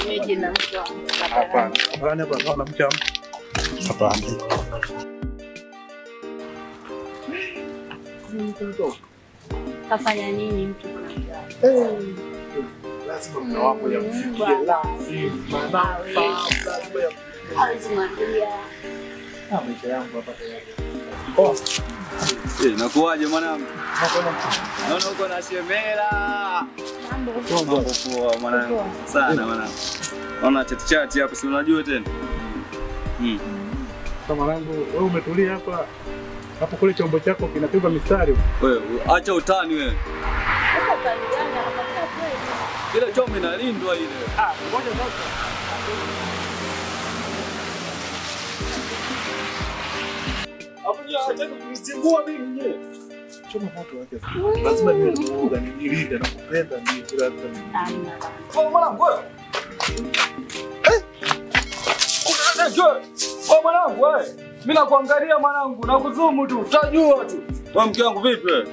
Mmeje na mtu hapana. Bwana bwana mcham. Hapana. Kafanya nini mtu kuna mtu? Lazima mna wapo ya mfikie. Lazima Azimadia. maisha yangu hapa tayari. Nakuaje mwanangu? Naona uko na shemela. Mambo poa mwanangu. Sana mwanangu. Naona chat hapo si unajua tena. Kama mwanangu wewe umetulia hapa. Hapo kule chombo chako kinapigwa mistari. Wewe acha utani wewe. sasa kaniana anapata kweli. Ile chombo inalindwa ile. Ngoja sasa. Hapo ni acha kunizingua mimi yeye. Choma moto wake. Lazima niwe muoga nilinde na kupenda ni lazima. Kwa mwanangu wewe. Kwa mwanangu wewe. Mimi nakuangalia mwanangu na kuzumu tu. Utajua tu. Wewe mke wangu vipi wewe?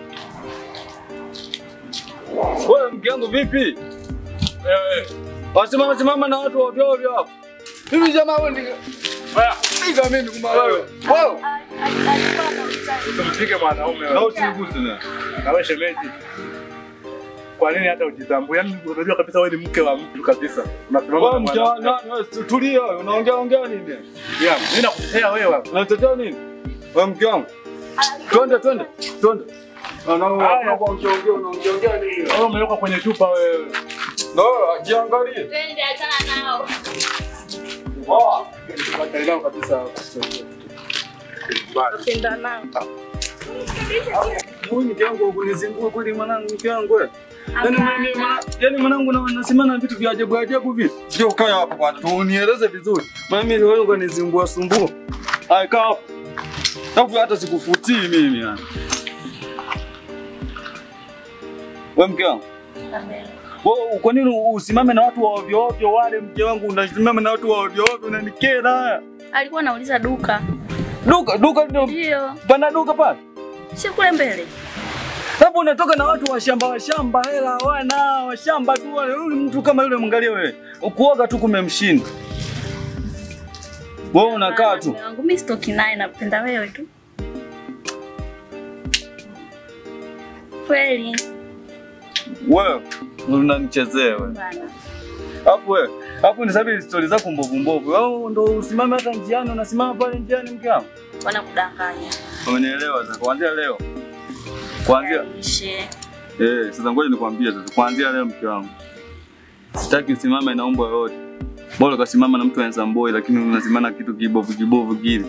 Wewe mke wangu vipi? Wasimama na watu ovyo ovyo hapo. Hivi jamaa wewe ndio. Piga mimi kuma wewe. Wow. Mpige mwanaume Na usiniguse na. Na wewe shemeji. Kwa nini hata ujitambue? Yaani unajua kabisa wewe ni mke wa mtu kabisa. Unasimama Wewe mke wa nani? Tulia wewe. Unaongea nini? Yeah, mimi nakutetea wewe. Unatetea nini? Wewe mke wangu. Twende. Unaongea nini? Wewe umeweka kwenye chupa wewe. Jiangalie. Twende achana nao. Ndio kabisa. Napenda nao. Huyu mke wangu unizingua kweli mwanangu mke wangu wewe. Yaani mwanangu nasimama vitu vya ajabu vipi? Sio kaa hapo bwana. Unieleze vizuri. Maana mimi wewe unizingua sumbua. Hai kaa hapo. Hapo hata sikufutii mimi yani. Wewe mke wangu. Wewe kwa nini usimame na watu wa ovyo ovyo wale mke wangu unasimama na watu wa ovyo ovyo unanikera? Alikuwa anauliza duka. Duka ndio. Ndio. Pana duka pale. Si kule mbele. Hapo unatoka na watu wa shamba hela hawana washamba tu wale. Yule mtu kama yule mwangalie wewe. Ukuoga tu kumemshinda. Wewe unakaa tu. Mimi sitoki naye napenda wewe tu. Kweli. Wewe unanichezea wewe. Hapo ni sababu story zako mbovu. Wewe ndio usimame hata njiani unasimama pale njiani mke wangu. Wanakudanganya. Umenielewa sasa kuanzia leo. Sasa ngoja nikwambie sasa kuanzia leo mke wangu. Sitaki usimame na umbo yoyote. Bora ukasimama na mtu anza mboi lakini unasimama kitu kibovu kile.